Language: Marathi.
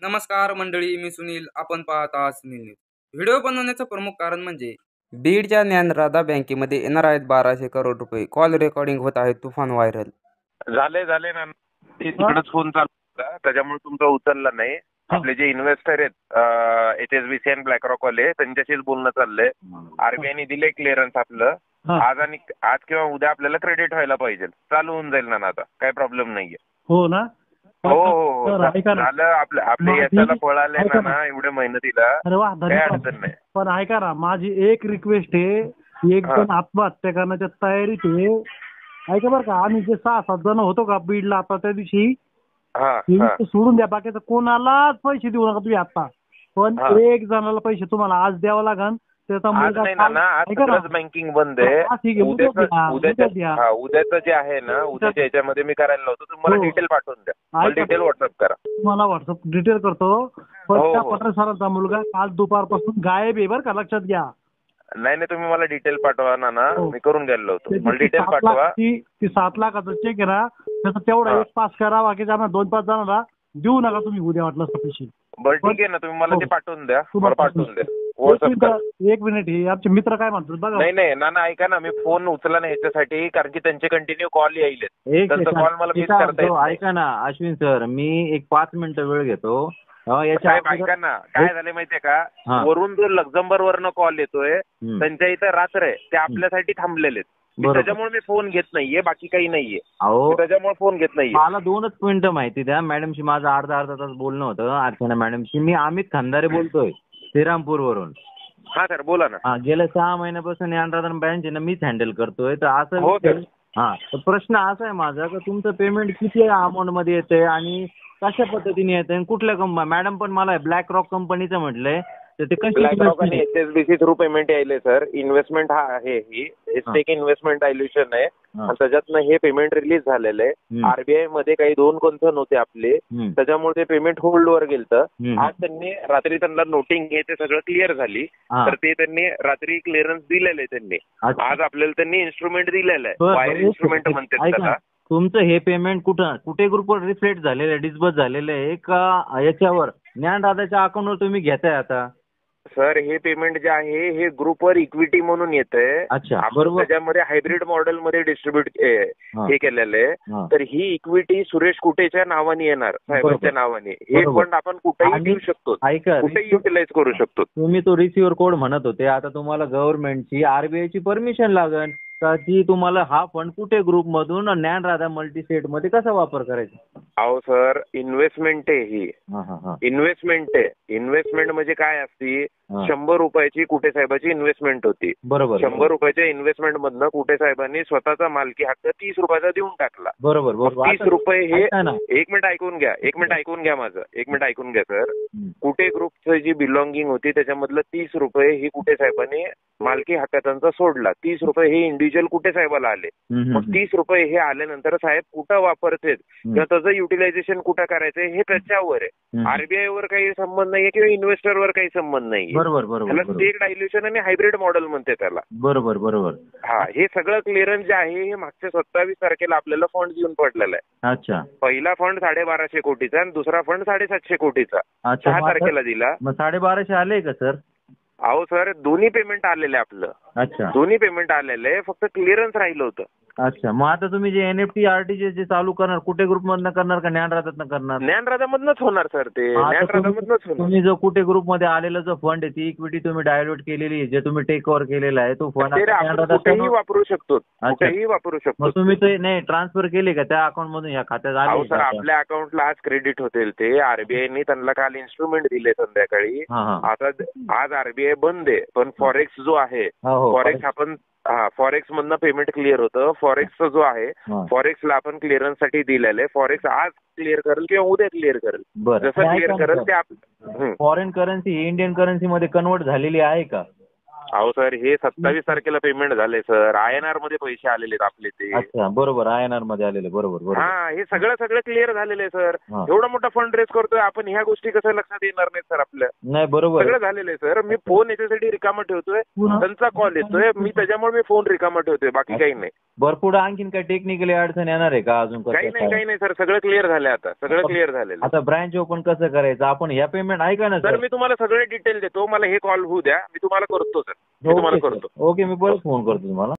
नमस्कार मंडळी, मी सुनील. आपण पाहत आहात सुनील न्यूज. व्हिडिओ बनवण्याचं प्रमुख कारण म्हणजे बीडच्या ज्ञानराधा बँकेमध्ये येणार आहेत 1200 करोड रुपये. कॉल रेकॉर्डिंग होत आहे, तुफान व्हायरल. झाले ना ते तिकडेच फोन चालू होता, त्याच्यामुळे तुमचा उचलला नाही. आपले जे इन्व्हेस्टर आहेत HSBC आणि ब्लॅकरॉक वाले, त्यांच्याशीच बोलणं चाललंय. आरबीआयने दिले क्लिअरन्स आपलं. आज किंवा उद्या आपल्याला क्रेडिट व्हायला पाहिजे. चालू होऊन जाईल ना आता, काही प्रॉब्लेम नाहीये. हो ना. हो झालं. आपल्या याच्याला फळ आलंय ना एवढ्या मेहनतीला, काही अडचण नाही. पण ऐका ना, माझी एक रिक्वेस्ट आहे. एक जण आत्महत्या करण्याच्या तयारीत आहे. ऐका बरं का, आम्ही जे 6-7 जण होतो का बीडला आता त्या दिवशी, सोडून द्या, बाकीचं कोणालाच पैसे देऊ नका तुम्ही आता. पण एक जणाला पैसे तुम्हाला आज द्यावं लागेल. त्याचा मुलगा बँकिंग बंद आहे. उद्याचं जे आहे ना, उद्याच्या याच्यामध्ये मी करायला लावतो. तुम्हाला डिटेल पाठवून द्या, मला डिटेल व्हॉट्सअप करा. तुम्हाला व्हॉट्सअप डिटेल करतो. पण त्या पठारे सरांचा मुलगा काल दुपारपासून गायब आहे बरं का, लक्षात घ्या. नाही तुम्ही मला डिटेल पाठवा ना, मी करून घ्यायला लावतो. मला डिटेल पाठवा. ती 7 लाखाचा चेक आहे ना, त्याचा तेवढा एक पास करा. बाकीच्या 2-5 जणांना देऊ नका तुम्ही उद्या वाटलं पैसे. बरं ठीक आहे ना, तुम्ही मला ते पाठवून द्या, मला पाठवून द्या. एक मिनिट, हे आमचे मित्र काय म्हणतात बघा. नाही ना ऐका ना, मी फोन उचला नाही ह्याच्यासाठी, कारण की त्यांचे कंटिन्यू कॉल येईल. त्यांचा कॉल मला मिस करता येईल. ऐका ना अश्विन सर, मी एक 5 मिनिटं वेळ घेतो. साहेब ऐका ना, काय झालं माहितीये का, वरून जो लक्झमबर्ग वरनं कॉल येतोय, त्यांच्या इथं रात्र आहे, ते आपल्यासाठी थांबलेले. त्याच्यामुळे मी फोन घेत नाहीये, बाकी काही नाहीये. त्याच्यामुळे फोन घेत नाहीये. मला 2च मिनिटं माहिती द्या. मॅडमशी माझं अर्धा तास बोलणं होतं, अर्चना मॅडमशी. मी अमित खंदारे बोलतोय, श्रीरामपूर वरून. हा सर बोला ना. गेल्या 6 महिन्यापासून ज्ञानराधा बँक आहे ना, मीच हँडल करतोय. तर असं तर प्रश्न असा आहे माझा, की तुमचं पेमेंट किती अमाऊंट मध्ये येतंय आणि कशा पद्धतीने येतंय, कुठल्या कंपनी. मॅडम पण मला ब्लॅक रॉक कंपनीचं म्हटलंय, तर ते ब्लॅक रॉक आणि HSBC थ्रू पेमेंट यायले सर. इन्व्हेस्टमेंट हा आहे, ही स्टेक इन्व्हेस्टमेंट डायल्युशन आहे, आणि त्याच्यातनं हे पेमेंट रिलीज झालेलं आहे. आरबीआय मध्ये काही 2 कन्सर्न होते आपले, त्याच्यामुळे ते पेमेंट होल्डवर गेलं. आज त्यांनी रात्री त्यांना नोटिंग हे ते सगळं क्लिअर झाली, तर ते त्यांनी रात्री क्लिअरन्स दिलेलं आहे. त्यांनी आज आपल्याला त्यांनी इन्स्ट्रुमेंट दिलेलं आहे, वायर इन्स्ट्रुमेंट म्हणतात त्याला. तुमचं हे पेमेंट कुठे ग्रुपवर रिफ्लेक्ट झालेलं आहे, डिस्बर्स झालेलं आहे का याच्यावर ज्ञानराधाच्या अकाउंटवर तुम्ही घेताय आता? सर हे पेमेंट जे आहे हे ग्रुपवर इक्विटी म्हणून येतंय. त्याच्यामध्ये हायब्रिड मॉडेल मध्ये डिस्ट्रीब्युट हे केलेलं आहे. तर ही इक्विटी सुरेश कुटेच्या नावाने येणार, साहेबांच्या नावाने. हे फंड आपण कुठेही देऊ शकतो, कुठेही युटिलाइज करू शकतो. तुम्ही तो रिसिव्हर कोड म्हणत होते, आता तुम्हाला गव्हर्नमेंटची आरबीआयची परमिशन लागेल का, की तुम्हाला हा फंड कुठे ग्रुप मधून ज्ञानराधा मल्टीसेट मध्ये कसा वापर करायचा? अहो सर, इन्व्हेस्टमेंट आहे ही, इन्व्हेस्टमेंट आहे. इन्व्हेस्टमेंट म्हणजे काय असती, 100 रुपयाची कुटे साहेबाची इन्व्हेस्टमेंट होती. बरोबर. 100 रुपयाच्या इन्व्हेस्टमेंट मधनं कुटे साहेबांनी स्वतःचा मालकी हक्क 30 रुपयाचा देऊन टाकला. बरोबर. 30 रुपये हे, एक मिनिट ऐकून घ्या माझं, एक मिनिट ऐकून घ्या सर. कुटे ग्रुपचं जी बिलॉंगिंग होती त्याच्यामधलं 30 रुपये ही कुटे साहेबांनी मालकी हक्क त्यांचा सोडला. 30 रुपये हे इंडिव्हिज्युअल कुटे साहेबाला आले. मग 30 रुपये हे आल्यानंतर साहेब कुठं वापरतेत किंवा त्याचं युटिलायझेशन कुठं करायचंय हे त्याच्यावर आहे. आरबीआय वर काही संबंध नाहीये किंवा इन्व्हेस्टरवर काही संबंध नाहीये. त्याला स्टेक डायल्युशन आणि हायब्रिड मॉडेल म्हणते त्याला. बरोबर. हा, हे सगळं क्लिअरन्स जे आहे हे मागच्या 27 तारखेला आपल्याला फंड येऊन पडलेला आहे. अच्छा. पहिला फंड 1250 कोटीचा आणि दुसरा फंड 750 कोटीचा 6 तारखेला दिला. मग 1250 आले का सर? अहो सर, दोन्ही पेमेंट आलेलं आहे आपलं. अच्छा. दोन्ही पेमेंट आलेलं आहे, फक्त क्लिअरन्स राहिलं होतं. अच्छा. मग आता तुम्ही जे NFT आरटीजीएस जे चालू करणार, कुठे ग्रुप मधनं करणार का ज्ञानराधातनं करणार? ज्ञानराधामधनच होणार सर, ते ज्ञानराधामधनच होणार. तुम्ही जो कुठे ग्रुप मध्ये आलेला जो फंड आहे, ती इक्विटी तुम्ही डायल्यूट केलेली, जे तुम्ही टेक ओव्हर केलेला आहे, तो फंड कुठेही वापरू शकतो, कुठेही वापरू शकतो. मग तुम्ही ते नाही ट्रान्सफर केले का त्या अकाउंट मधून या खात्यात आले? सर, आपल्या अकाउंटला आज क्रेडिट होतील ते. आरबीआयने त्यांना काल इन्स्ट्रुमेंट दिले संध्याकाळी. आता आज आरबीआय बंद आहे, पण फॉरेक्स जो आहे, फॉरेक्स आपण फॉरेक्स मधनं पेमेंट क्लिअर होतं. फॉरेक्सचा जो आहे, फॉरेक्सला आपण क्लिअरन्स साठी दिलेलं आहे. फॉरेक्स आज क्लिअर करेल किंवा उद्या क्लिअर करेल, जसं क्लिअर करेल ते. फॉरेन करन्सी इंडियन करन्सी मध्ये कन्वर्ट झालेली आहे का? अहो सर हे 27 तारखेला पेमेंट झाले सर. INR मध्ये पैसे आलेले आहेत आपले ते. अच्छा बरोबर INR मध्ये आलेले बरोबर. हा हे सगळं क्लिअर झालेलं आहे सर. एवढा मोठा फंड रेस करतोय आपण, ह्या गोष्टी कसं लक्षात येणार नाही सर आपल्या? नाही बरोबर सगळं झालेलं आहे सर. मी फोन याच्यासाठी रिकामा ठेवतोय, त्यांचा कॉल येतोय, मी त्याच्यामुळे मी फोन रिकामा ठेवतोय, बाकी काही नाही. पुढे आणखीन काही टेक्निकली अडचण येणार आहे का अजून? काही नाही सर, सगळं क्लिअर झालं आता, सगळं क्लिअर झालेलं. आता ब्रँच ओपन कसं करायचं आपण? ह्या पेमेंट ऐका ना सर, मी तुम्हाला सगळे डिटेल देतो, मला हे कॉल होऊ द्या, मी तुम्हाला करतो सर, मी तुम्हाला करतो. ओके मी परत फोन करतो तुम्हाला.